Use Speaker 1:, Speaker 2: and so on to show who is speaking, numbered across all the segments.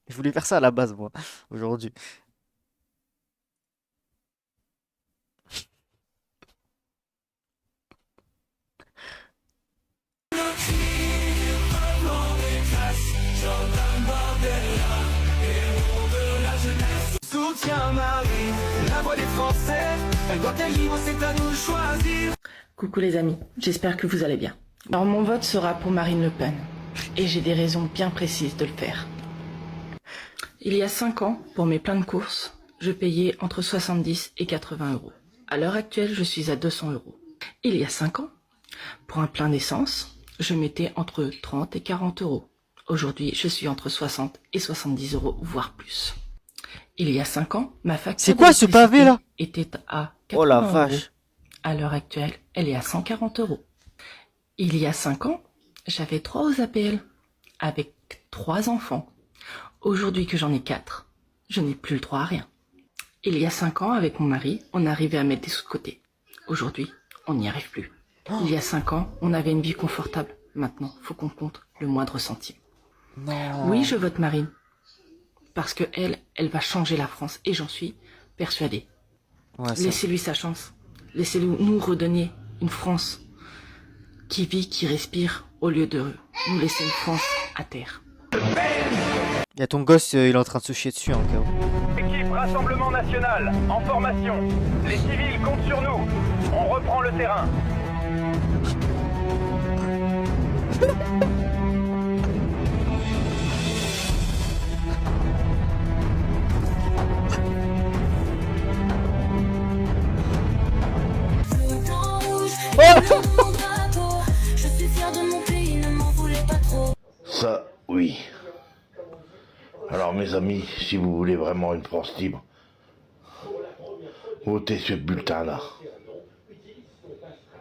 Speaker 1: Je voulais faire ça à la base, moi, aujourd'hui.
Speaker 2: Soutiens Marie, la voix des Français, elle doit être libre, c'est à nous de choisir.
Speaker 3: Coucou les amis, j'espère que vous allez bien. Alors mon vote sera pour Marine Le Pen, et j'ai des raisons bien précises de le faire. Il y a 5 ans, pour mes pleins de courses, je payais entre 70 et 80 euros. À l'heure actuelle, je suis à 200 euros. Il y a 5 ans, pour un plein d'essence, je mettais entre 30 et 40 euros. Aujourd'hui, je suis entre 60 et 70 euros, voire plus. Il y a 5 ans, ma
Speaker 1: C'est
Speaker 3: facture
Speaker 1: quoi ce pavé
Speaker 3: d'électricité
Speaker 1: là?
Speaker 3: était à
Speaker 1: Oh la
Speaker 3: 80 euros.
Speaker 1: vache.
Speaker 3: À l'heure actuelle, elle est à 140 euros. Il y a 5 ans, j'avais 3 APL, avec 3 enfants. Aujourd'hui que j'en ai 4, je n'ai plus le droit à rien. Il y a 5 ans, avec mon mari, on arrivait à mettre des sous-côtés. Aujourd'hui, on n'y arrive plus. Il y a 5 ans, on avait une vie confortable. Maintenant, faut qu'on compte le moindre centime.
Speaker 1: Non.
Speaker 3: Oui, je vote Marine. Parce que elle va changer la France. Et j'en suis persuadée.
Speaker 1: Ouais, ça.
Speaker 3: Laissez-lui sa chance. Laissez-nous redonner une France qui vit, qui respire, au lieu de nous laisser une France à terre.
Speaker 1: Y a ton gosse, il est en train de se chier dessus, hein, KO.
Speaker 4: Équipe Rassemblement National, en formation. Les civils comptent sur nous. On reprend le terrain.
Speaker 5: Je suis fier de mon pays, ne m'en voulez pas trop.
Speaker 6: Ça, oui. Alors mes amis, si vous voulez vraiment une France libre, votez ce bulletin-là.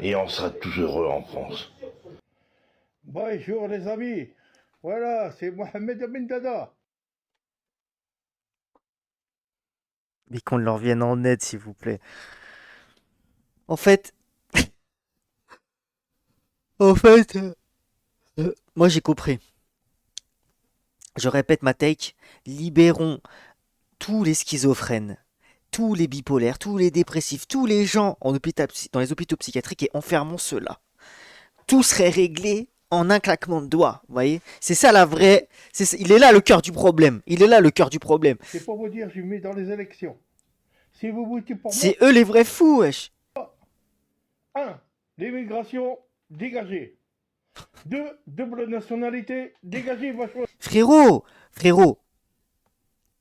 Speaker 6: Et on sera tous heureux en France.
Speaker 7: Bonjour les amis, voilà, c'est Mohamed Amin Dada.
Speaker 1: Mais qu'on leur vienne en aide, s'il vous plaît. En fait. En fait. Moi, j'ai compris. Je répète ma take. Libérons tous les schizophrènes, tous les bipolaires, tous les dépressifs, tous les gens dans les hôpitaux psychiatriques et enfermons ceux-là. Tout serait réglé en un claquement de doigts, vous voyez. C'est ça la vraie... Il est là le cœur du problème. Il est là le cœur du problème.
Speaker 7: C'est pour vous dire, je mets dans les élections. Si vous votez pour moi,
Speaker 1: C'est eux les vrais fous, wesh.
Speaker 7: 1. L'immigration, dégagée. 2. Double nationalité, dégagée, vachement.
Speaker 1: Frérot,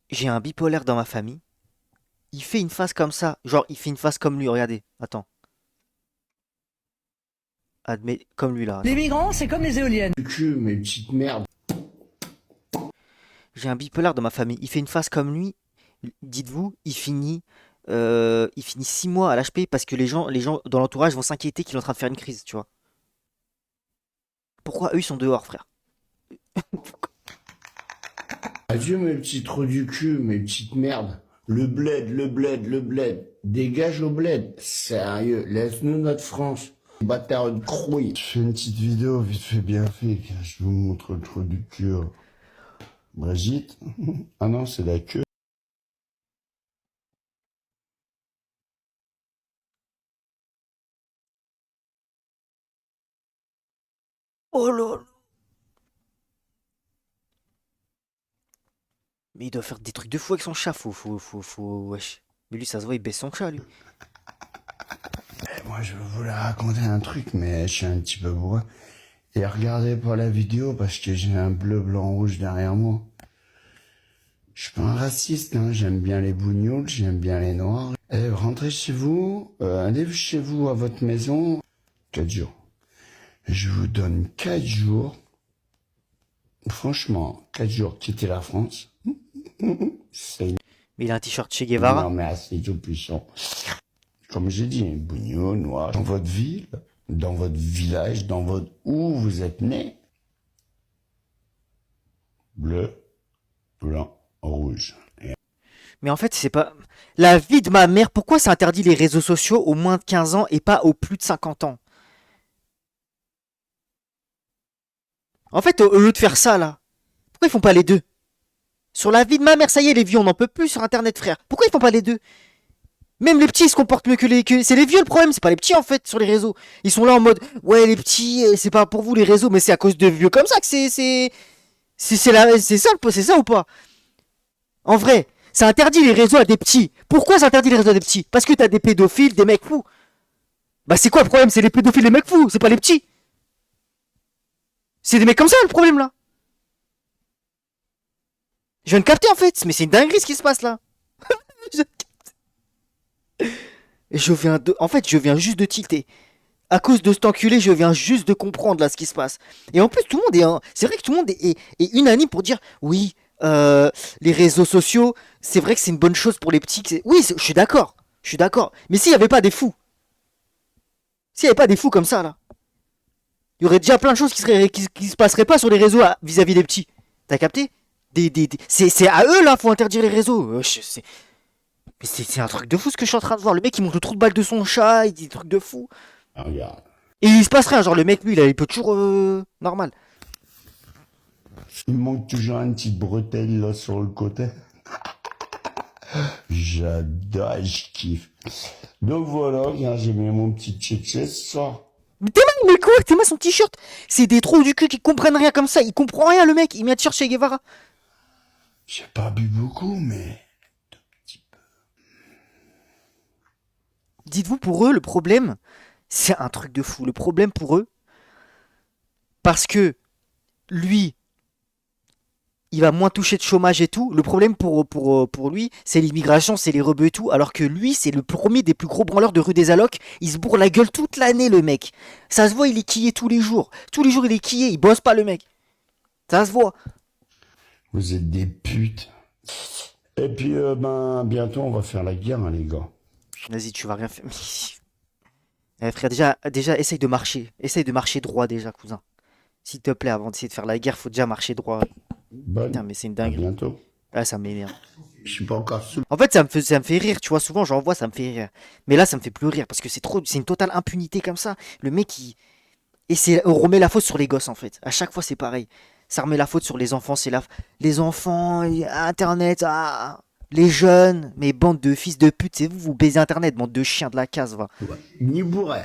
Speaker 1: j'ai un bipolaire dans ma famille. Il fait une face comme ça. Genre, il fait une face comme lui, regardez. Attends. Admets, comme lui là.
Speaker 8: Les migrants, c'est comme les éoliennes.
Speaker 9: Du cul, mes petites merdes.
Speaker 1: J'ai un bipolaire dans ma famille. Il fait une face comme lui. Dites-vous, il finit 6 mois à l'HP parce que les gens dans l'entourage vont s'inquiéter qu'il est en train de faire une crise, tu vois. Pourquoi eux ils sont dehors, frère?
Speaker 9: Adieu mes petits trous du cul, mes petites merdes. Le bled, le bled, le bled. Dégage au bled. Sérieux, laisse-nous notre France. Bâtard de crouille. Je fais une petite vidéo vite fait bien fait. Je vous montre le trou du cul. Brigitte. Ah non, c'est la queue.
Speaker 1: Oh là là. Mais il doit faire des trucs de fou avec son chat, wesh. Mais lui, ça se voit, il baisse son chat, lui.
Speaker 9: Moi, je voulais raconter un truc, mais je suis un petit peu bourré. Et regardez pas la vidéo parce que j'ai un bleu, blanc, rouge derrière moi. Je suis pas un raciste, hein. J'aime bien les bougnoules, j'aime bien les noirs. Rentrez chez vous, allez chez vous à votre maison. 4 jours. Je vous donne 4 jours. Franchement, 4 jours quitter la France. C'est
Speaker 1: Mais il a un t-shirt Che
Speaker 9: non
Speaker 1: Guevara.
Speaker 9: mais assez tout puissant. Comme j'ai dit, bougnoul, noir. Dans votre ville, dans votre village, dans votre où vous êtes né. Bleu, blanc, rouge.
Speaker 1: Mais en fait, c'est pas... La vie de ma mère, pourquoi ça interdit les réseaux sociaux aux moins de 15 ans et pas aux plus de 50 ans? En fait, au lieu de faire ça, là, pourquoi ils font pas les deux? Sur la vie de ma mère, ça y est, les vieux, on n'en peut plus sur Internet, frère. Pourquoi ils font pas les deux? Même les petits ils se comportent mieux que les... C'est les vieux le problème, c'est pas les petits en fait sur les réseaux. Ils sont là en mode, ouais les petits, c'est pas pour vous les réseaux, mais c'est à cause de vieux comme ça que c'est ça ou pas? En vrai, ça interdit les réseaux à des petits. Pourquoi ça interdit les réseaux à des petits? Parce que t'as des pédophiles, des mecs fous. Bah c'est quoi le problème? C'est les pédophiles, les mecs fous, c'est pas les petits. C'est des mecs comme ça le problème là. Je viens de capter en fait, mais c'est une dinguerie ce qui se passe là. En fait, je viens juste de tilter. À cause de cet enculé, je viens juste de comprendre là ce qui se passe. Et en plus, tout le monde c'est vrai que tout le monde est unanime pour dire oui, les réseaux sociaux, c'est vrai que c'est une bonne chose pour les petits. Oui, je suis d'accord. Je suis d'accord. Mais s'il n'y avait pas des fous, s'il n'y avait pas des fous comme ça là, il y aurait déjà plein de choses qui se passeraient pas sur les réseaux vis-à-vis des petits. T'as capté? C'est à eux là, faut interdire les réseaux. Mais c'est un truc de fou ce que je suis en train de voir. Le mec il monte le trou de balle de son chat, il dit des trucs de fou.
Speaker 9: Ah, regarde.
Speaker 1: Et il se passe rien, genre le mec lui il peut toujours normal.
Speaker 9: Il manque toujours une petite bretelle là sur le côté. J'adore, je kiffe. Donc voilà, regarde, j'ai mis mon petit tchétché ça.
Speaker 1: Mais mais quoi? Théma son t-shirt. C'est des trous du cul qui comprennent rien comme ça. Il comprend rien le mec. Il vient de chercher Guevara.
Speaker 9: J'ai pas bu beaucoup, mais...
Speaker 1: Dites-vous pour eux le problème, c'est un truc de fou. Le problème pour eux, parce que lui, il va moins toucher de chômage et tout. Le problème pour lui, c'est l'immigration, c'est les rebeux et tout. Alors que lui, c'est le premier des plus gros branleurs de rue des Allocs. Il se bourre la gueule toute l'année, le mec. Ça se voit, il est quillé tous les jours. Tous les jours, il est quillé. Il bosse pas, le mec. Ça se voit.
Speaker 9: Vous êtes des putes. Et puis, bientôt, on va faire la guerre, hein, les gars.
Speaker 1: Vas-y, tu vas rien faire. Eh, frère, déjà, essaye de marcher. Essaye de marcher droit, déjà, cousin. S'il te plaît, avant d'essayer de faire la guerre, faut déjà marcher droit.
Speaker 9: Bonne.
Speaker 1: Putain, mais c'est une
Speaker 9: À
Speaker 1: dinguerie.
Speaker 9: bientôt.
Speaker 1: Ah, ça m'énerve.
Speaker 9: Je suis pas encore sous.
Speaker 1: En fait, ça me fait rire, tu vois. Souvent, j'en vois, ça me fait rire. Mais là, ça me fait plus rire parce que c'est une totale impunité comme ça. Le mec, on remet la faute sur les gosses, en fait. À chaque fois, c'est pareil. Ça remet la faute sur les enfants. Les enfants, Internet, les jeunes. Mais bande de fils de pute, c'est vous baisez Internet, bande de chiens de la case, va.
Speaker 9: Ouais. Ni bourré.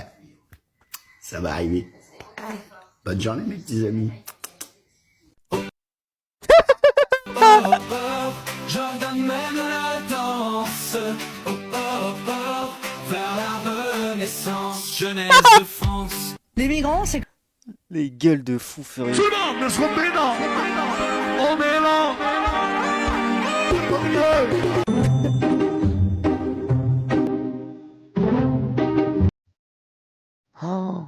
Speaker 9: Ça va arriver. Bonne journée, mes petits amis.
Speaker 2: Jordan mène la danse, vers la renaissance, jeunesse de France.
Speaker 3: Les migrants, c'est
Speaker 1: Les gueules de fous furieux. Oh.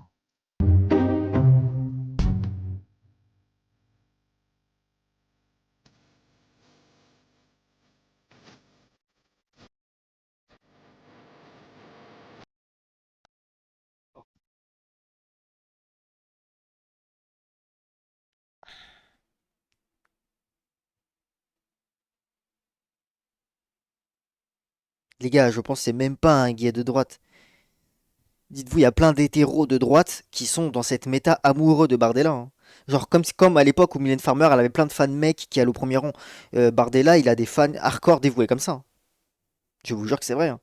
Speaker 1: Les gars, je pense que c'est même pas un gay de droite. Dites-vous, il y a plein d'hétéros de droite qui sont dans cette méta amoureux de Bardella, hein. Genre comme à l'époque où Mylène Farmer, elle avait plein de fans mecs qui allaient au premier rang. Bardella, il a des fans hardcore dévoués comme ça, hein. Je vous jure que c'est vrai, hein.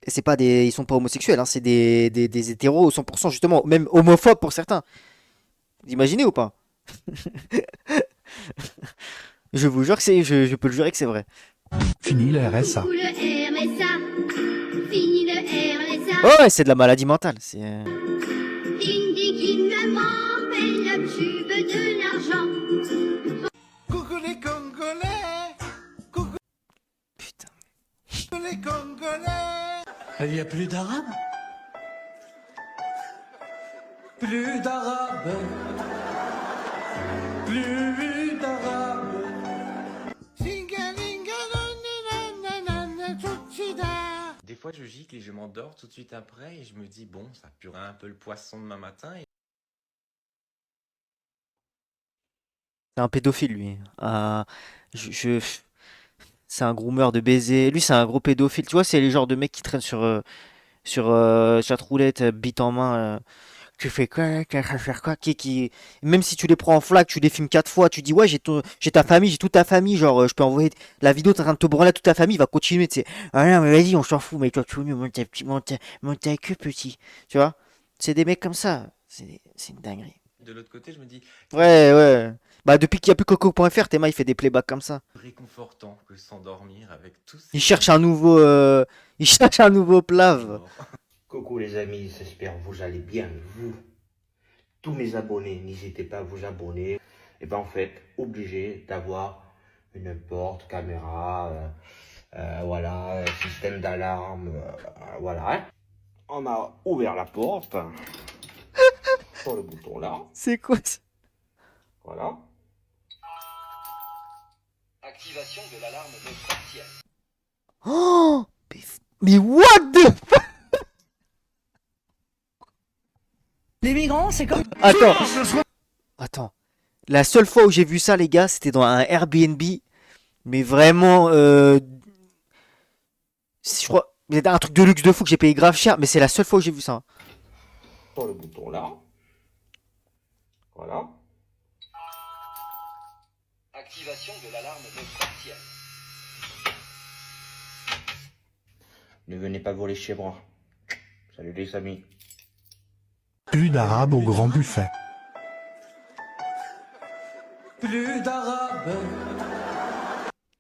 Speaker 1: Et ils sont pas homosexuels, hein, c'est des hétéros au 100%, justement, même homophobes pour certains. Vous imaginez ou pas? Je vous jure que je peux le jurer que c'est vrai.
Speaker 8: Fini le RSA.
Speaker 5: Ou le RSA, fini le RSA.
Speaker 1: Oh ouais, c'est de la maladie mentale.
Speaker 5: Ding ding maman, belle, tu veux de l'argent.
Speaker 2: Coucou les Congolais,
Speaker 1: Putain.
Speaker 2: les Congolais.
Speaker 8: Il n'y a plus d'arabe.
Speaker 2: Plus d'arabe, plus d'arabe.
Speaker 10: Des fois, je gicle et je m'endors tout de suite après et je me dis, bon, ça purera un peu le poisson demain matin.
Speaker 1: C'est un pédophile, lui. C'est un groomer de baiser. Lui, c'est un gros pédophile. Tu vois, c'est les genres de mecs qui traînent sur chatroulette, bite en main. tu fais quoi, tu vas faire quoi, même si tu les prends en flag, tu les filmes 4 fois, tu dis ouais j'ai ta famille, j'ai toute ta famille, genre je peux envoyer la vidéo, t'es en train de te branler à toute ta famille, il va continuer, tu sais, ah non mais vas-y on s'en fout, mais toi tu veux mieux monte ta queue petit, tu vois, c'est des mecs comme ça, c'est une dinguerie.
Speaker 10: De l'autre côté, je me dis,
Speaker 1: Ouais, bah depuis qu'il n'y a plus Coco.fr, Théma il fait des playbacks comme ça.
Speaker 10: réconfortant que s'endormir avec tous ces
Speaker 1: Il cherche un nouveau, plave.
Speaker 10: morts.
Speaker 6: Coucou les amis, j'espère que vous allez bien. Vous, tous mes abonnés, n'hésitez pas à vous abonner. Et ben en fait, obligé d'avoir une porte, caméra, voilà, système d'alarme, voilà. Hein. On a ouvert la porte. Sur le bouton là,
Speaker 1: C'est quoi ça?
Speaker 6: voilà.
Speaker 11: Activation de l'alarme mode partielle.
Speaker 1: Oh, mais what the fuck?
Speaker 8: Les migrants, c'est comme...
Speaker 1: Attends. La seule fois où j'ai vu ça, les gars, c'était dans un Airbnb. Mais vraiment, je crois, c'était un truc de luxe de fou que j'ai payé grave cher. Mais c'est la seule fois où j'ai vu ça.
Speaker 6: Sur le bouton là, voilà.
Speaker 11: Activation de l'alarme mode partielle.
Speaker 6: Ne venez pas voler chez moi. Salut les amis.
Speaker 8: Plus d'arabe au grand buffet.
Speaker 2: Plus d'arabe.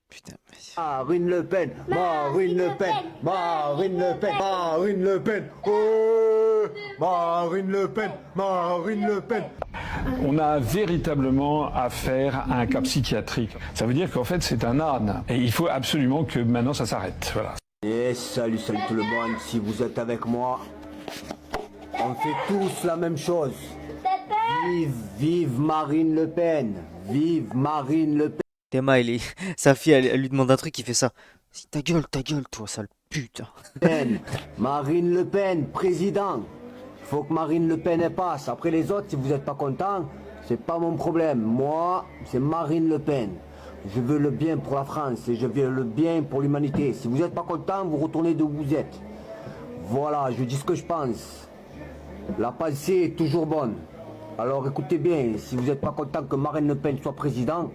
Speaker 1: Putain.
Speaker 9: Marine Le Pen, Marine Le Pen, Marine Le Pen, Marine Le Pen, oh, Marine Le Pen, Marine Le Pen.
Speaker 12: On a véritablement affaire à un cas psychiatrique. Ça veut dire qu'en fait c'est un âne. Et il faut absolument que maintenant ça s'arrête. Voilà.
Speaker 9: Et salut tout le monde, si vous êtes avec moi, on fait tous la même chose. Vive Marine Le Pen, vive Marine Le Pen.
Speaker 1: Théma, sa fille, elle lui demande un truc, il fait ça. Ta gueule, toi, sale putain.
Speaker 9: Marine Le Pen, président. Il faut que Marine Le Pen passe. Après les autres, si vous n'êtes pas content, c'est pas mon problème. Moi, c'est Marine Le Pen. Je veux le bien pour la France et je veux le bien pour l'humanité. Si vous n'êtes pas content, vous retournez d'où vous êtes. Voilà, je dis ce que je pense. La pensée est toujours bonne. Alors écoutez bien, si vous n'êtes pas content que Marine Le Pen soit président,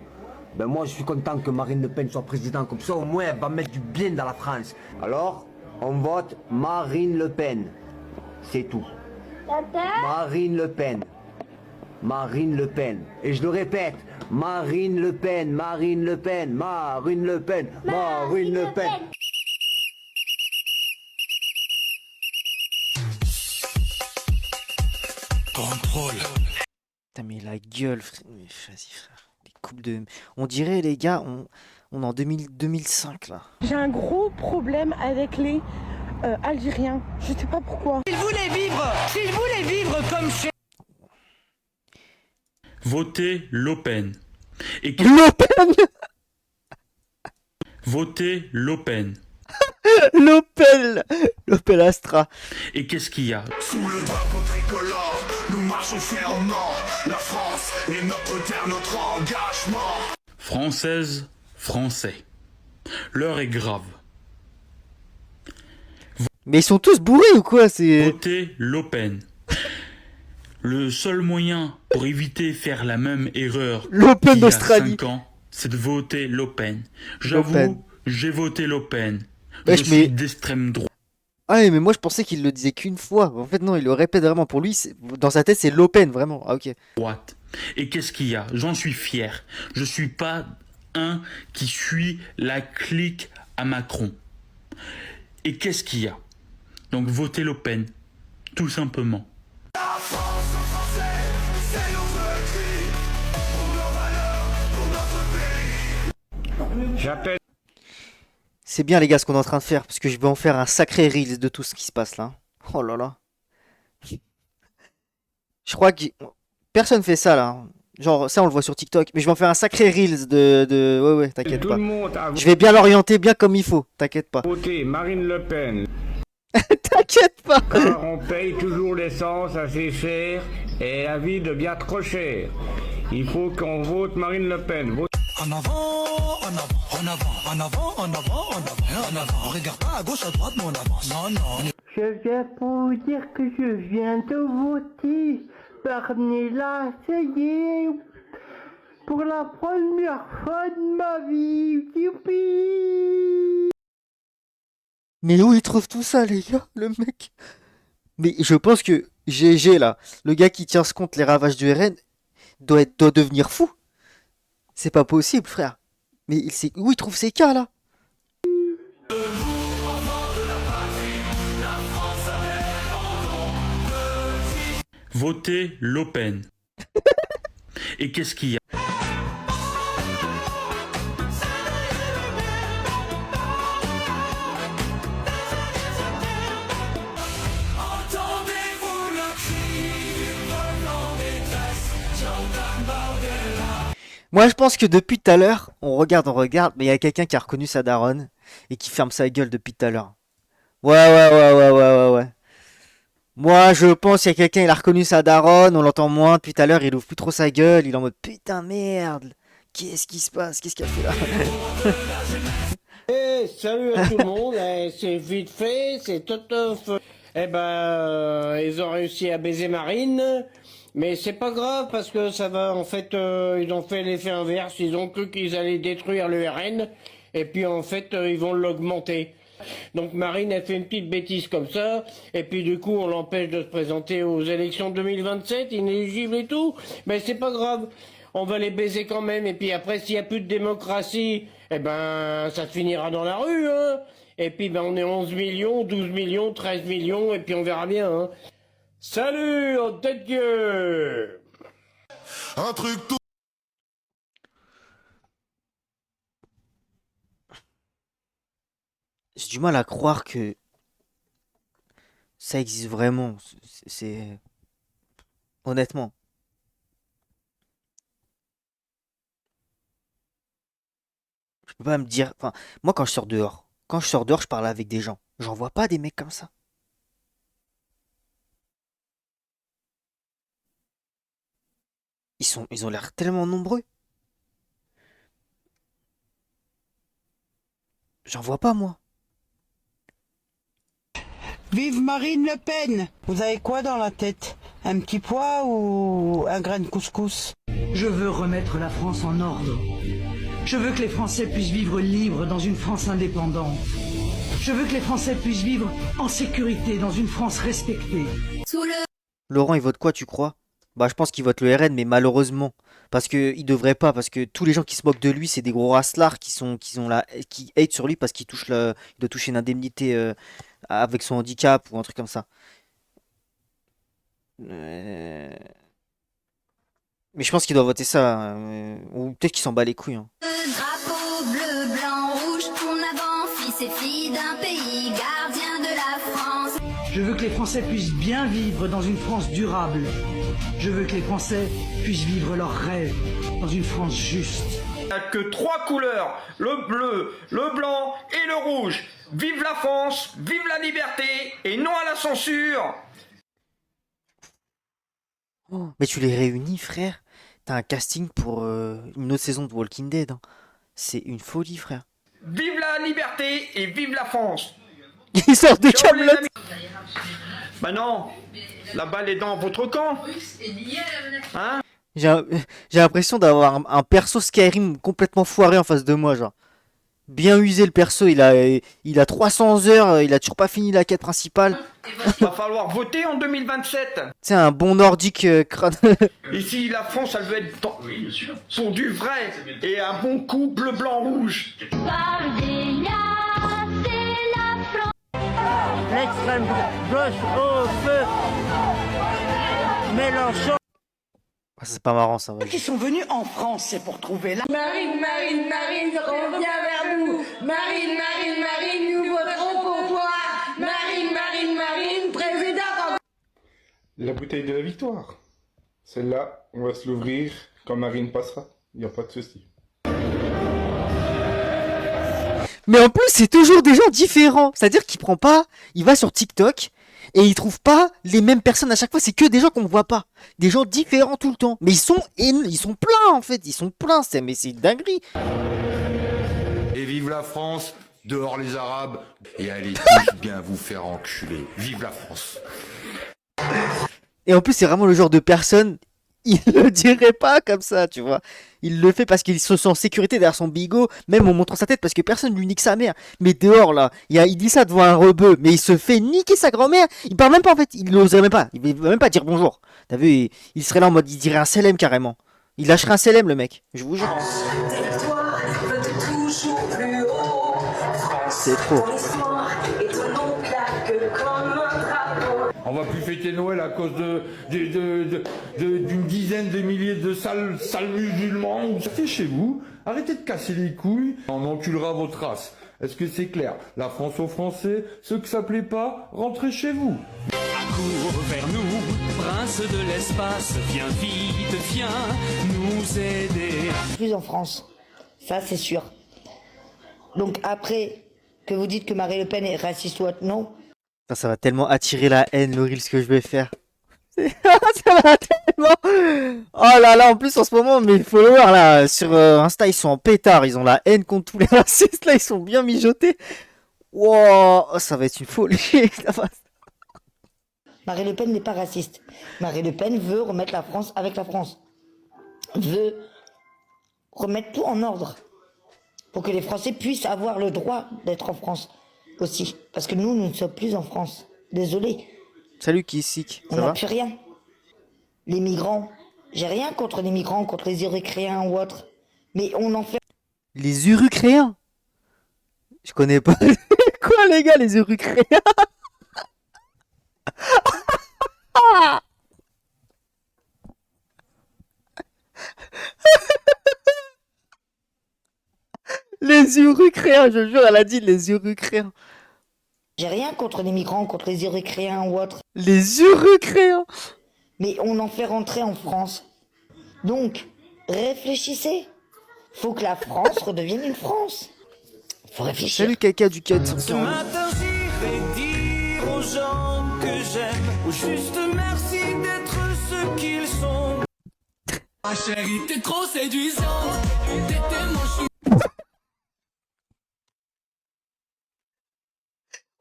Speaker 9: ben moi je suis content que Marine Le Pen soit président. Comme ça au moins elle va mettre du bien dans la France. Alors, on vote Marine Le Pen. C'est tout. Marine Le Pen. Marine Le Pen. Et je le répète, Marine Le Pen, Marine Le Pen, Marine Le Pen, Marine Le Pen.
Speaker 8: Contrôle.
Speaker 1: Putain, mais la gueule, frère. Vas-y, frère. Les coupes de... On dirait, les gars, on est en 2005, là.
Speaker 3: J'ai un gros problème avec les Algériens. Je sais pas pourquoi.
Speaker 8: S'ils voulaient vivre comme chez...
Speaker 12: Votez Le Pen. Et
Speaker 1: Le Pen.
Speaker 12: Votez Le Pen.
Speaker 1: L'Opel Astra.
Speaker 12: Et qu'est-ce qu'il y a?
Speaker 2: Sous le drapeau tricolore, nous marchons fièrement. La France est notre terre, notre engagement.
Speaker 12: Française, Français. L'heure est grave.
Speaker 1: Mais ils sont tous bourrés ou quoi?
Speaker 12: Votez Le Pen. Le seul moyen pour éviter faire la même erreur
Speaker 1: L'Open
Speaker 12: qu'il y a
Speaker 1: d'Australie.
Speaker 12: 5 ans, c'est de voter Le Pen.
Speaker 1: Le
Speaker 12: J'avoue,
Speaker 1: Pen.
Speaker 12: j'ai voté Le Pen.
Speaker 1: Wesh,
Speaker 12: Je suis d'extrême droite.
Speaker 1: Ah oui, mais moi je pensais qu'il le disait qu'une fois. En fait non, il le répète vraiment. Pour lui, dans sa tête, c'est l'Open, vraiment. Ah ok.
Speaker 12: Et qu'est-ce qu'il y a? J'en suis fier. Je suis pas un qui suit la clique à Macron. Et qu'est-ce qu'il y a? Donc votez Le Pen, tout simplement.
Speaker 2: La France aux Français, c'est notre cri. Pour nos valeurs, pour notre pays.
Speaker 12: J'appelle.
Speaker 1: C'est bien les gars ce qu'on est en train de faire, parce que je vais en faire un sacré reels de tout ce qui se passe là. Oh là là. Je crois que personne fait ça là. Genre ça on le voit sur TikTok, mais je vais en faire un sacré reels de... Ouais, t'inquiète pas. Je vais bien l'orienter bien comme il faut, t'inquiète pas.
Speaker 12: Voter Marine Le Pen.
Speaker 1: T'inquiète pas.
Speaker 12: Car on paye toujours l'essence assez cher et la vie devient trop chère. Il faut qu'on vote Marine Le Pen.
Speaker 8: En avant, en avant, en avant, en avant, en avant, en avant, en avant. On regarde pas à gauche, à droite, mais on avance. Non, non.
Speaker 13: Je viens pour vous dire que je viens de voter Barnella, ça y est, pour la première fois de ma vie. Youpi!
Speaker 1: Mais où il trouve tout ça, les gars, le mec? Mais je pense que GG, là, le gars qui tient ce compte les ravages du RN, doit devenir fou. C'est pas possible, frère. Mais où il trouve ces cas, là?
Speaker 12: Votez Le Pen. Et qu'est-ce qu'il y a?
Speaker 1: Moi, je pense que depuis tout à l'heure, on regarde, mais il y a quelqu'un qui a reconnu sa daronne et qui ferme sa gueule depuis tout à l'heure. Ouais. Moi, je pense qu'il y a quelqu'un, il a reconnu sa daronne, on l'entend moins depuis tout à l'heure, il ouvre plus trop sa gueule, il est en mode putain merde, qu'est-ce qui se passe, qu'est-ce qu'il a fait là?
Speaker 14: Salut à tout le monde, c'est vite fait, c'est tout feu. Ils ont réussi à baiser Marine, mais c'est pas grave parce que ça va, en fait, ils ont fait l'effet inverse, ils ont cru qu'ils allaient détruire le RN, et puis en fait, ils vont l'augmenter. Donc Marine a fait une petite bêtise comme ça, et puis du coup on l'empêche de se présenter aux élections 2027, inéligible et tout, mais c'est pas grave, on va les baiser quand même, et puis après s'il n'y a plus de démocratie, ça finira dans la rue, hein. Et puis on est 11 millions, 12 millions, 13 millions, et puis on verra bien, hein. Salut, en tête Dieu.
Speaker 15: Un truc tout...
Speaker 1: J'ai du mal à croire que ça existe vraiment. C'est... Honnêtement. Je peux pas me dire... Enfin, moi, quand je sors dehors, je parle avec des gens. J'en vois pas des mecs comme ça. Ils ont l'air tellement nombreux. J'en vois pas, moi.
Speaker 16: Vive Marine Le Pen! Vous avez quoi dans la tête? Un petit pois ou un grain de couscous?
Speaker 17: Je veux remettre la France en ordre. Je veux que les Français puissent vivre libres dans une France indépendante. Je veux que les Français puissent vivre en sécurité dans une France respectée.
Speaker 1: Laurent, il vote quoi, tu crois? Bah, je pense qu'il vote le RN, mais malheureusement. Parce que il devrait pas, parce que tous les gens qui se moquent de lui, c'est des gros raslards qui hate sur lui parce qu'il il doit toucher une indemnité avec son handicap ou un truc comme ça. Mais je pense qu'il doit voter ça. Ou peut-être qu'il s'en bat les couilles. Hein.
Speaker 5: Drapeau bleu, blanc, rouge, en avant, fils et filles d'un pays, gardien de la France.
Speaker 17: Je veux que les Français puissent bien vivre dans une France durable. Je veux que les Français puissent vivre leurs rêves dans une France juste.
Speaker 4: Il n'y a que 3 couleurs, le bleu, le blanc et le rouge. Vive la France, vive la liberté et non à la censure.
Speaker 1: Mais tu les réunis, frère. T'as un casting pour une autre saison de Walking Dead. Hein. C'est une folie, frère.
Speaker 4: Vive la liberté et vive la France.
Speaker 1: Il sort de Kaamelott.
Speaker 4: Bah non, la balle est dans votre camp. Hein?
Speaker 1: J'ai l'impression d'avoir un perso Skyrim complètement foiré en face de moi, genre. Bien usé le perso, il a 300 heures, il a toujours pas fini la quête principale.
Speaker 4: Va falloir voter en 2027.
Speaker 1: C'est un bon nordique crâne.
Speaker 4: Ici, la France, elle veut être pour du vrai et un bon coup bleu, blanc, rouge.
Speaker 13: L'extrême gauche au feu. Mélenchon.
Speaker 1: Ah, c'est pas marrant ça.
Speaker 17: Ceux qui sont venus en France, c'est pour trouver la...
Speaker 18: Marine, reviens vers nous. Marine, nous voterons pour toi. Marine, président.
Speaker 19: La bouteille de la victoire. Celle-là, on va se l'ouvrir quand Marine passera. Il n'y a pas de souci.
Speaker 1: Mais en plus, c'est toujours des gens différents. C'est-à-dire qu'il prend pas, il va sur TikTok et il trouve pas les mêmes personnes à chaque fois. C'est que des gens qu'on voit pas. Des gens différents tout le temps. Mais ils sont pleins en fait. Ils sont pleins. Mais c'est une dinguerie.
Speaker 20: Et vive la France, dehors les Arabes, et allez tous bien vous faire enculer. Vive la France.
Speaker 1: Et en plus, c'est vraiment le genre de personne, il le dirait pas comme ça, tu vois. Il le fait parce qu'il se sent en sécurité derrière son bigot, même en montrant sa tête, parce que personne lui nique sa mère. Mais dehors, là, il dit ça devant un rebeu, mais il se fait niquer sa grand-mère. Il parle même pas, en fait, il n'oserait même pas. Il va même pas dire bonjour. T'as vu, il serait là en mode, il dirait un CLM carrément. Il lâcherait un CLM, le mec, je vous jure. C'est trop.
Speaker 19: On va plus fêter Noël à cause d'une dizaine de milliers de sales musulmans. Restez chez vous, arrêtez de casser les couilles, on enculera votre race. Est-ce que c'est clair? La France aux Français, ceux que ça plaît pas, rentrez chez vous.
Speaker 2: Accours vers nous, prince de l'espace, viens vite, viens nous aider.
Speaker 21: Plus en France, ça c'est sûr. Donc après que vous dites que Marine Le Pen est raciste ou autre, non.
Speaker 1: Ça va tellement attirer la haine, Laurel, ce que je vais faire. Ça va tellement... Oh là là, en plus en ce moment, mes followers là, sur Insta, ils sont en pétard. Ils ont la haine contre tous les racistes, là, ils sont bien mijotés. Wow, ça va être une folie.
Speaker 21: Marine Le Pen n'est pas raciste. Marine Le Pen veut remettre la France avec la France. Veut remettre tout en ordre. Pour que les Français puissent avoir le droit d'être en France aussi. Parce que nous ne sommes plus en France. Désolé.
Speaker 1: Salut Kissik,
Speaker 21: on n'a plus rien. Les migrants, j'ai rien contre les migrants, contre les Érythréens ou autres. Mais on en fait...
Speaker 1: Les Urucréens? Je connais pas. Quoi les gars, les Urucréens? Les Urucréens, je jure, elle a dit les Urucréens.
Speaker 21: J'ai rien contre les migrants, contre les Érythréens ou autres.
Speaker 1: Les Urucréens.
Speaker 21: Mais on en fait rentrer en France. Donc, réfléchissez. Faut que la France redevienne une France. Faut réfléchir.
Speaker 1: Salut caca du 4.
Speaker 2: Ce matin j'irai dire aux gens que j'aime, ou juste merci d'être ce qu'ils sont. Ma chérie, t'es trop séduisante, t'étais mon chou.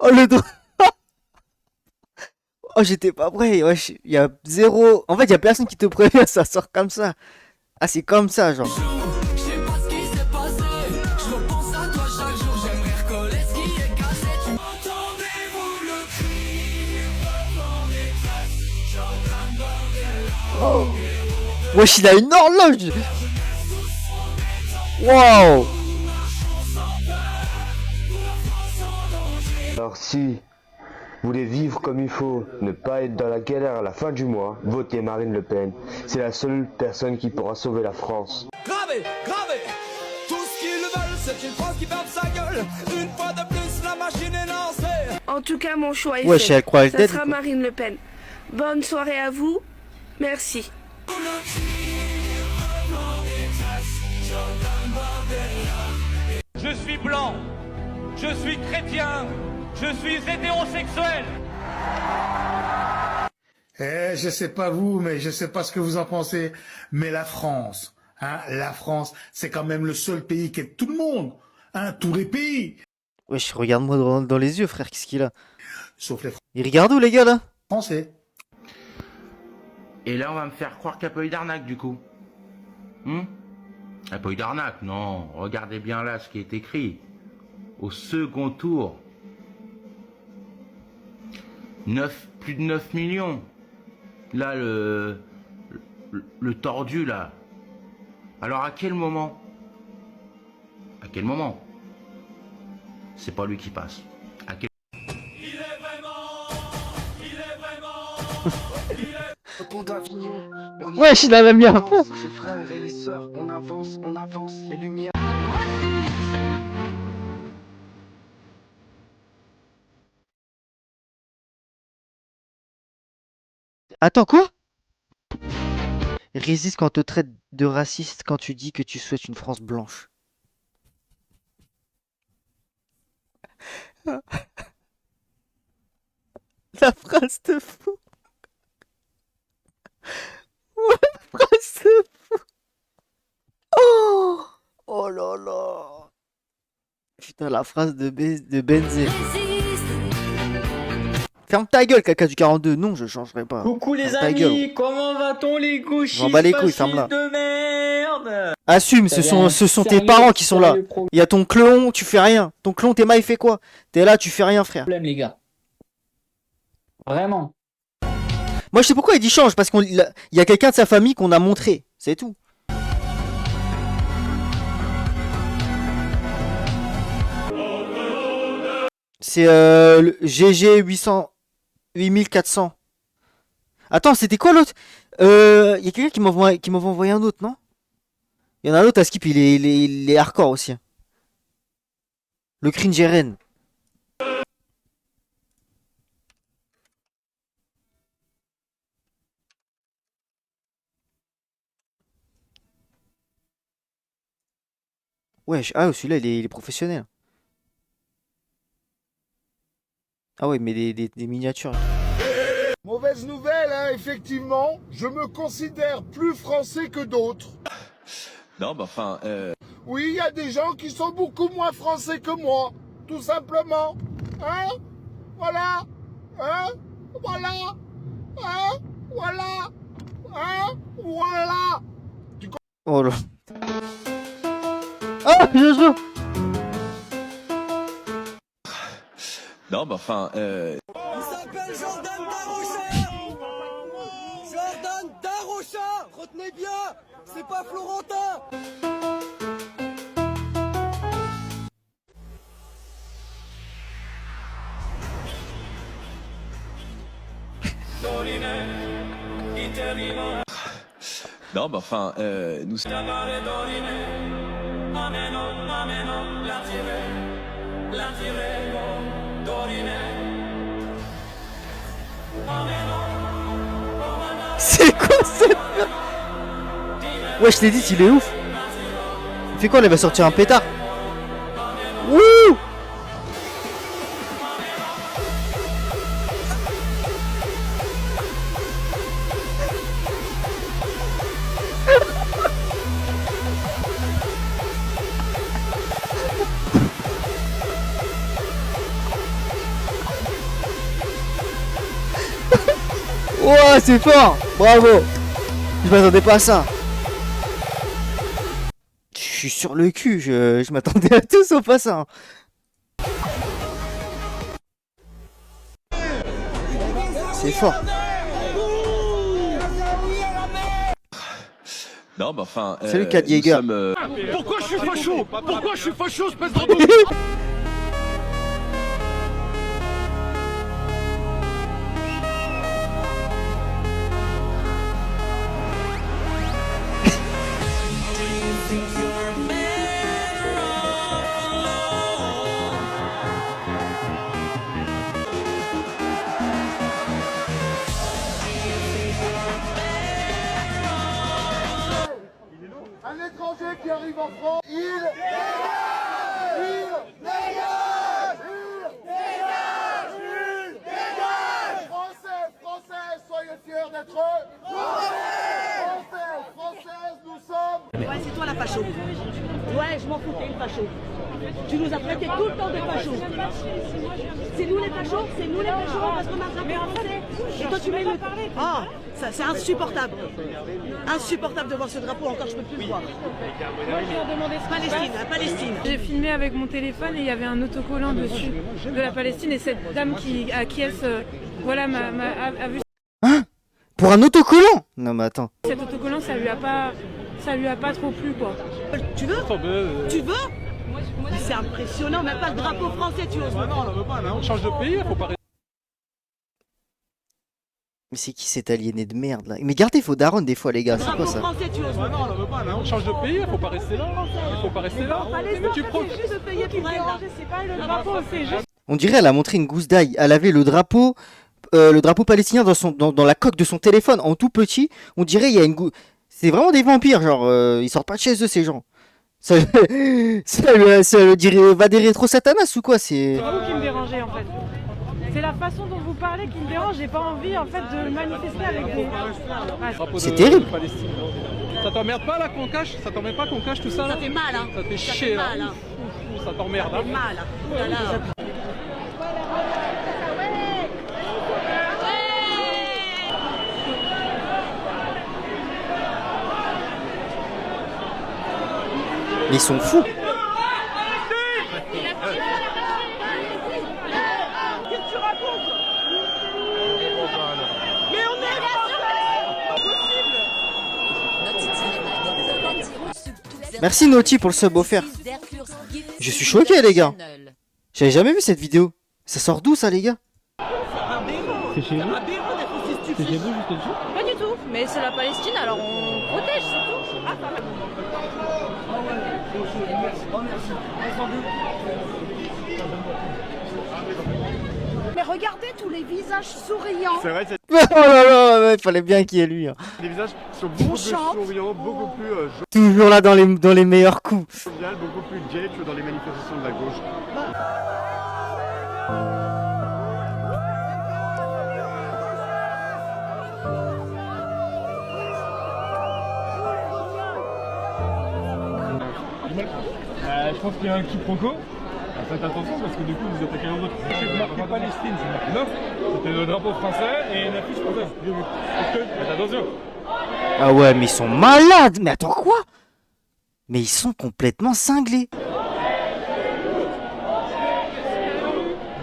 Speaker 1: Oh le dos. Oh j'étais pas prêt, wesh, il y a zéro... En fait il y a personne qui te prévient, ça sort comme ça. Ah c'est comme ça genre.
Speaker 2: Je sais pas ce qui s'est passé, je repense à toi chaque jour, j'aimerais recoller ce qui est cassé. Entendez-vous le cri, revends des traces, Jordan Bardella.
Speaker 1: Wesh il a une horloge. Wow.
Speaker 22: Alors si vous voulez vivre comme il faut, ne pas être dans la galère à la fin du mois, votez Marine Le Pen. C'est la seule personne qui pourra sauver la France.
Speaker 2: Gravez, gravez. Tout ce qu'ils veulent, c'est une France qui ferme sa gueule. Une fois de plus, la machine est lancée.
Speaker 23: En tout cas, mon choix est
Speaker 1: Ouais,
Speaker 23: fait.
Speaker 1: elle croit
Speaker 23: Ça
Speaker 1: tête,
Speaker 23: sera
Speaker 1: quoi.
Speaker 23: Marine Le Pen. Bonne soirée à vous. Merci.
Speaker 24: Je suis blanc, je suis chrétien, je suis hétérosexuel.
Speaker 7: Je sais pas vous, mais je sais pas ce que vous en pensez, mais la France, la France, c'est quand même le seul pays qui est tout le monde, tous les pays.
Speaker 1: Wesh regarde-moi dans les yeux frère, qu'est-ce qu'il a?
Speaker 7: Sauf les
Speaker 1: Il regarde où les gars là?
Speaker 7: Français.
Speaker 10: Et là, on va me faire croire qu'il n'y a pas eu d'arnaque, du coup. Il n'y a pas eu d'arnaque, non. Regardez bien là ce qui est écrit. Au second tour. Plus de 9 millions. Là, le tordu, là. Alors, à quel moment? À quel moment? C'est pas lui qui passe. À quel...
Speaker 1: Wesh il a la bien.
Speaker 2: Les frères et les sœurs, on avance, les lumières.
Speaker 1: Attends quoi? Résiste quand on te traite de raciste quand tu dis que tu souhaites une France blanche. La phrase de fou. La phrase de fou. Oh, oh là là. Putain, la phrase de Benzé. Ferme ta gueule, caca du 42. Non, je changerai pas.
Speaker 3: Coucou les
Speaker 1: Ferme ta gueule.
Speaker 3: amis, comment va-t-on les gauchistes
Speaker 1: M'en bats les couilles,
Speaker 3: fascistes
Speaker 1: ferme-la.
Speaker 3: de merde?
Speaker 1: Assume, ce sont tes parents qui sont là. Il y a ton clone, tu fais rien. Ton clone, t'es mal, il fait quoi? T'es là, tu fais rien, frère.
Speaker 3: Problème les gars. Vraiment.
Speaker 1: Moi, je sais pourquoi il dit change, parce qu'il y a quelqu'un de sa famille qu'on a montré. C'est tout. C'est le GG 8400. Attends, c'était quoi l'autre? Il y a quelqu'un qui m'avait envoyé un autre, non? Il y en a un autre à skip, il est hardcore aussi. Le cringe RN. Ouais, ah, celui-là, il est professionnel. Ah ouais, mais des miniatures.
Speaker 6: Mauvaise nouvelle, hein, effectivement. Je me considère plus français que d'autres.
Speaker 20: Non, bah enfin,
Speaker 6: Oui, il y a des gens qui sont beaucoup moins français que moi. Tout simplement. Hein? Voilà. Hein? Voilà. Hein? Voilà. Hein? Voilà.
Speaker 1: Oh là. Ah, Jojo.
Speaker 20: non, bah enfin,
Speaker 8: Il s'appelle Jordan Darrocha. Jordan Darrocha. Retenez bien, c'est pas Florentin.
Speaker 20: non, bah enfin, nous.
Speaker 1: C'est quoi ça? Ouais, je t'ai dit, il est ouf. Il fait quoi, là, il va sortir un pétard. Wouh! Ouah, c'est fort! Bravo! Je m'attendais pas à ça. Je suis sur le cul, je m'attendais à tout sauf à ça. C'est fort.
Speaker 20: Non, bah enfin,
Speaker 1: Salut, Cat Jäger.
Speaker 8: Pourquoi je suis facho? Pourquoi je suis facho, espèce de...
Speaker 6: Un étranger qui arrive en France, il dégage. Français, soyez fiers d'être Françaises, nous sommes.
Speaker 17: Ouais, c'est toi la facho. Ouais, je m'en foutais, le facho. Tu nous as traités tout le temps de fachos. C'est nous les fachos, parce qu'on marche un français. Et toi tu mets le... Oh, ça c'est insupportable. Insupportable de voir ce drapeau encore, je peux plus le voir.
Speaker 9: Moi je leur demandais
Speaker 17: Palestine, la Palestine.
Speaker 9: J'ai filmé avec mon téléphone et il y avait un autocollant dessus de la Palestine et cette dame qui acquiesce, voilà, a vu
Speaker 1: Hein? Pour un autocollant? Non mais attends.
Speaker 9: cet autocollant, ça lui a pas trop plu quoi.
Speaker 17: Tu veux? Tu veux? C'est impressionnant, même pas le drapeau français, tu oses.
Speaker 8: Non, on ne veut pas, on change de pays, faut pas...
Speaker 1: Mais c'est qui cet aliéné de merde là? Mais gardez vos darons des fois les gars, c'est quoi ça?
Speaker 17: Français, tu oses.
Speaker 8: Non, on ne veut pas, on change de pays, faut pas rester là. Il faut pas rester là. Mais tu prends...
Speaker 9: juste payer pour elle là. C'est pas le drapeau, c'est juste.
Speaker 1: On dirait elle a montré une gousse d'ail. Elle avait le drapeau palestinien dans la coque de son téléphone en tout petit. On dirait il y a une gousse. C'est vraiment des vampires, genre ils sortent pas de chez eux ces gens. Ça le dirait va des rétro satanas ou quoi? C'est
Speaker 9: vous qui me dérangez en fait. C'est la façon dont vous parlez qui me dérange. J'ai pas envie en fait de manifester avec des.
Speaker 1: C'est terrible.
Speaker 8: Ça t'emmerde pas là qu'on cache? Ça t'emmerde pas qu'on cache tout ça là?
Speaker 17: Ça fait mal, hein.
Speaker 8: Ça fait chier là. plus, ça t'emmerde. Hein.
Speaker 17: Mal. Oh là là.
Speaker 1: Mais ils sont fous.
Speaker 17: Qu'est-ce que tu racontes? Mais on est pas possible.
Speaker 1: Merci Naughty pour le sub offert. Je suis choqué les gars. J'avais jamais vu cette vidéo. Ça sort d'où ça les gars?
Speaker 8: C'est chez vous? C'est chez vous juste dessus?
Speaker 9: Pas du tout, mais c'est la Palestine, alors on protège, c'est tout. Ah, quand même.
Speaker 17: Mais regardez tous les visages souriants.
Speaker 8: C'est vrai, c'est
Speaker 1: Oh là là, il fallait bien qu'il y ait lui. Hein.
Speaker 8: des visages qui sont beaucoup plus souriants, beaucoup plus
Speaker 1: Toujours là dans les meilleurs coups.
Speaker 8: jovial, beaucoup plus gay que dans les manifestations de la gauche. Je pense qu'il y a un quiproquo. Faites attention parce que du coup vous attaquez un autre. C'est marqué Palestine, c'est marqué neuf. C'était le drapeau français et une affiche française. Faites attention.
Speaker 1: Ah ouais, mais ils sont malades. Mais attends quoi? Mais ils sont complètement cinglés.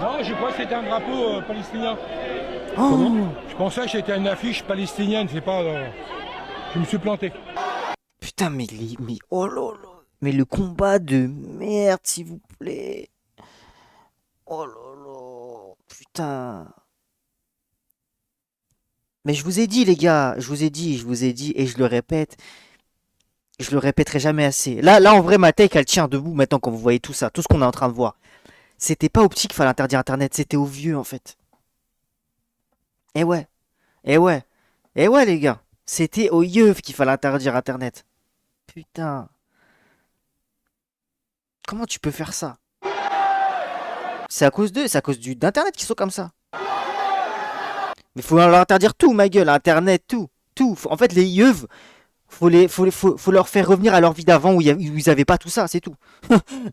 Speaker 8: Non, je crois que c'était un drapeau palestinien.
Speaker 1: Oh.
Speaker 8: Je pensais que c'était une affiche palestinienne, c'est pas. Je me suis planté.
Speaker 1: Putain, mais oh là là. Mais le combat de merde, s'il vous plaît. Oh là là. Putain. Mais je vous ai dit, les gars. Je vous ai dit, et je le répète. Je le répéterai jamais assez. Là, en vrai, ma take, elle tient debout maintenant quand vous voyez tout ça. Tout ce qu'on est en train de voir. C'était pas au petit qu'il fallait interdire Internet. C'était aux vieux, en fait. Eh ouais. Eh ouais, les gars. C'était aux yeux qu'il fallait interdire Internet. Putain. Comment tu peux faire ça? C'est à cause d'eux, c'est à cause d'Internet qu'ils sont comme ça. Mais faut leur interdire tout, ma gueule, Internet, tout. En fait, les yeux, faut leur faire revenir à leur vie d'avant où ils avaient pas tout ça, c'est tout.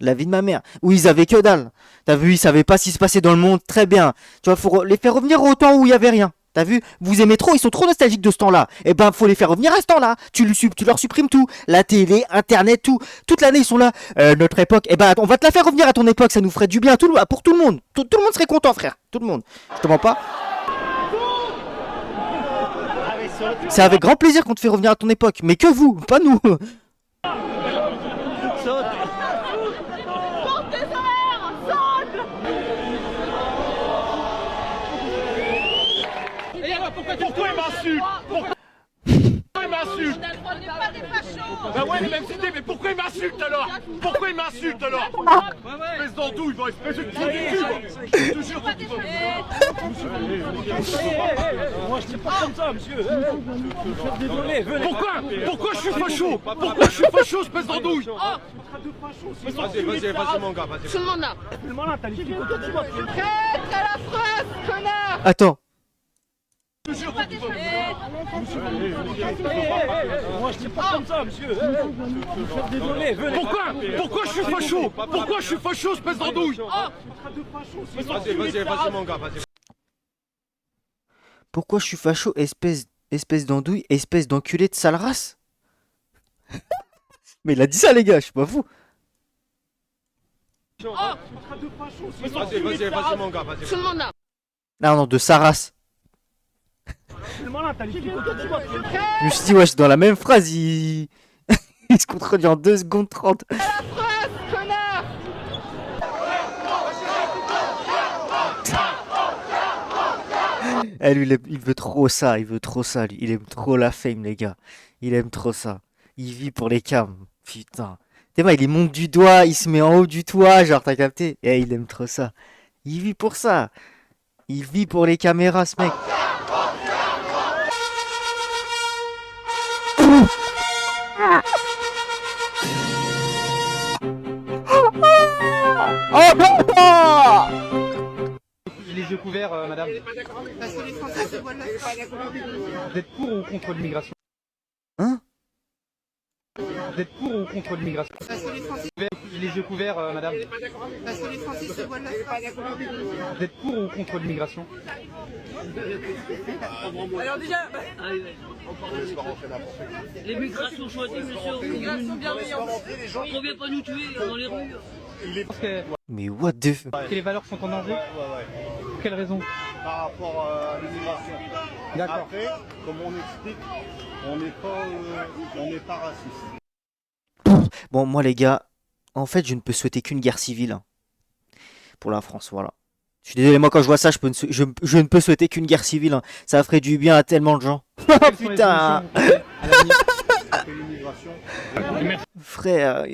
Speaker 1: La vie de ma mère, où ils avaient que dalle. T'as vu, ils savaient pas ce qui se passait dans le monde, très bien. Tu vois, faut les faire revenir au temps où il y avait rien. T'as vu? Vous aimez trop, ils sont trop nostalgiques de ce temps-là. Eh ben, faut les faire revenir à ce temps-là. Tu leur supprimes tout. La télé, Internet, tout. Toute l'année, ils sont là. Notre époque, eh ben, on va te la faire revenir à ton époque. Ça nous ferait du bien pour tout le monde. Tout le monde serait content, frère. Tout le monde. Je te mens pas. C'est avec grand plaisir qu'on te fait revenir à ton époque. Mais que vous, pas nous.
Speaker 8: Pourquoi il m'insulte? Pourquoi il m'insulte? Bah ouais, même idée, mais pourquoi il m'insulte alors? Pourquoi il m'insulte alors? Espèce d'andouille, espèce de trou du cul. Je te jure que tu vas. Moi je dis pas comme ça, monsieur. Désolé, venez. Pourquoi je suis facho? Pourquoi je suis facho, espèce d'andouille? Vas-y, mon gars, vas-y.
Speaker 17: Tout le monde là.
Speaker 8: Tout le monde là, t'as les filles, toi tu vas.
Speaker 17: Traître à la France, connard.
Speaker 1: Attends.
Speaker 8: Je te jure que tu vas. Moi je dis pas comme ça, monsieur. Désolé, venez. Pourquoi je suis facho? Pourquoi je suis facho, espèce d'andouille? Vas-y, mon gars, vas-y.
Speaker 1: Pourquoi je suis facho, espèce d'andouille, espèce d'enculé de sale race? Mais il a dit ça, les gars, je suis pas fou.
Speaker 8: Vas-y, mon gars, vas-y.
Speaker 17: Tout le monde là.
Speaker 1: Non, de sa race. Je me suis dit, wesh, dans la même phrase, il se contredit en 2 secondes 30.
Speaker 17: À la France, connard.
Speaker 1: Eh, lui, il veut trop ça, lui. Il aime trop la fame, les gars. Il aime trop ça. Il vit pour les cams. Putain. T'es mal, il monte du doigt, il se met en haut du toit, genre, t'as capté? Eh, il aime trop ça. Il vit pour ça. Il vit pour les caméras, ce mec.
Speaker 11: Les yeux couverts, madame.
Speaker 17: Parce que les Français se voilent le.
Speaker 11: Vous êtes pour ou contre l'immigration?
Speaker 1: Hein?
Speaker 11: Vous êtes pour ou contre l'immigration?
Speaker 12: Parce que les Français...
Speaker 11: Les yeux couverts, madame.
Speaker 12: Parce que les Français se voilent la face.
Speaker 11: Vous êtes pour ou contre l'immigration?
Speaker 17: Alors déjà, les migrations choisies, monsieur. Les migrations bienveillantes. On ne vient pas nous tuer dans les rues.
Speaker 1: Mais what the f...
Speaker 11: Que les valeurs sont en danger? Pour quelle raison?
Speaker 6: Par rapport à l'immigration.
Speaker 11: D'accord.
Speaker 6: Après, comme on explique, on n'est pas raciste.
Speaker 1: Bon, moi les gars, en fait, je ne peux souhaiter qu'une guerre civile hein, pour la France, voilà. Je suis désolé, moi quand je vois ça, je ne peux souhaiter qu'une guerre civile. Hein. Ça ferait du bien à tellement de gens. Oh putain. Frère,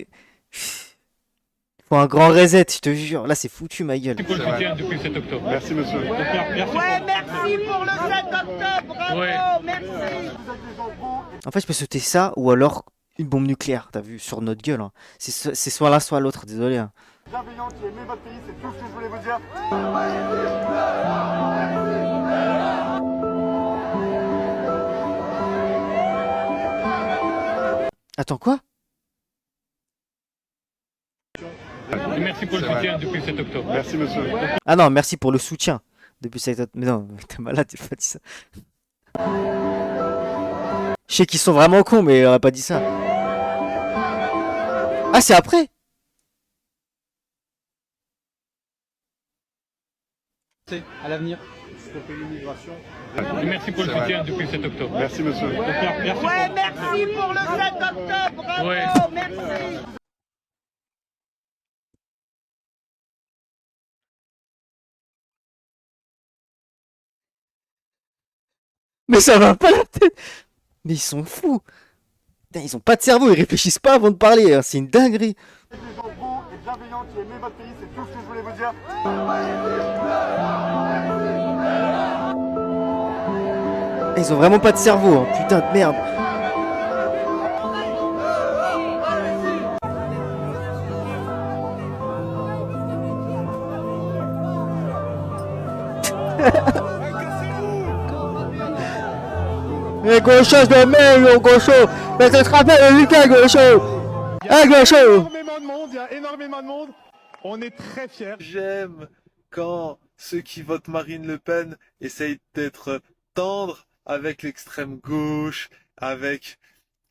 Speaker 1: faut un grand reset, je te jure. Là, c'est foutu, ma gueule.
Speaker 8: Pour le soutien depuis le 7 octobre.
Speaker 6: Merci, monsieur.
Speaker 18: Ouais, merci pour le 7 octobre, bravo,
Speaker 8: Ouais.
Speaker 18: merci.
Speaker 1: En fait, je peux souhaiter ça ou alors une bombe nucléaire. T'as vu, sur notre gueule. Hein. C'est soit l'un, soit l'autre, désolé. Hein.
Speaker 6: Bienveillant qui aimait votre pays, c'est tout ce que je voulais vous dire.
Speaker 1: Attends, quoi?
Speaker 8: Merci pour le soutien depuis le 7 octobre.
Speaker 6: Merci, monsieur.
Speaker 1: Ah non, merci pour le soutien. Depuis ça. Mais non, t'es malade, j'ai pas dit ça. Je sais qu'ils sont vraiment cons, mais on a pas dit ça. Ah, c'est après?
Speaker 11: À l'avenir.
Speaker 6: Stopper l'immigration.
Speaker 8: Merci pour le soutien depuis le 7 octobre.
Speaker 6: Merci, monsieur.
Speaker 8: Merci.
Speaker 18: Ouais, merci pour le 7 octobre, bravo,
Speaker 8: Ouais.
Speaker 18: merci.
Speaker 1: Mais ça va pas la tête. Mais ils sont fous. Putain, ils ont pas de cerveau, ils réfléchissent pas avant de parler. Hein. C'est une dinguerie.
Speaker 6: Des gens beaux et bienveillants qui aimaient votre pays, c'est tout ce que je voulais vous dire.
Speaker 1: Ils ont vraiment pas de cerveau. Hein. Putain de merde. Les gauchos de merde, gauchos. Mais ça te rappelle le week-end, gauchos. Ah, gauchos.
Speaker 6: Il y a énormément de monde. On est très fiers.
Speaker 14: J'aime quand ceux qui votent Marine Le Pen essayent d'être tendres avec l'extrême gauche, avec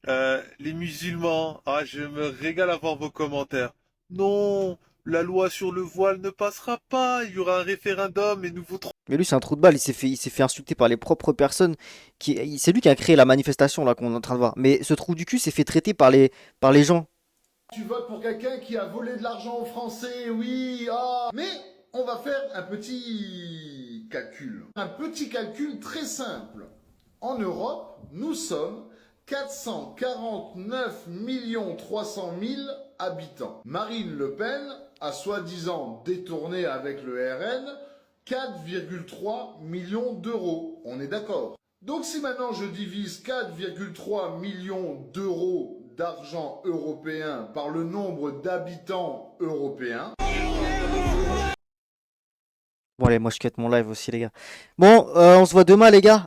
Speaker 14: les musulmans. Ah, je me régale à voir vos commentaires. Non, la loi sur le voile ne passera pas. Il y aura un référendum et nous voterons.
Speaker 1: Mais lui, c'est un trou de balle. Il s'est fait insulter par les propres personnes. C'est lui qui a créé la manifestation là qu'on est en train de voir. Mais ce trou du cul s'est fait traiter par les gens.
Speaker 6: Tu votes pour quelqu'un qui a volé de l'argent aux Français, oui, ah. Mais on va faire un petit calcul. Un petit calcul très simple. En Europe, nous sommes 449 300 000 habitants. Marine Le Pen a soi-disant détourné avec le RN 4,3 millions d'euros. On est d'accord. Donc si maintenant je divise 4,3 millions d'euros d'argent européen par le nombre d'habitants européens.
Speaker 1: Bon allez, moi je quitte mon live aussi les gars. Bon, on se voit demain les gars.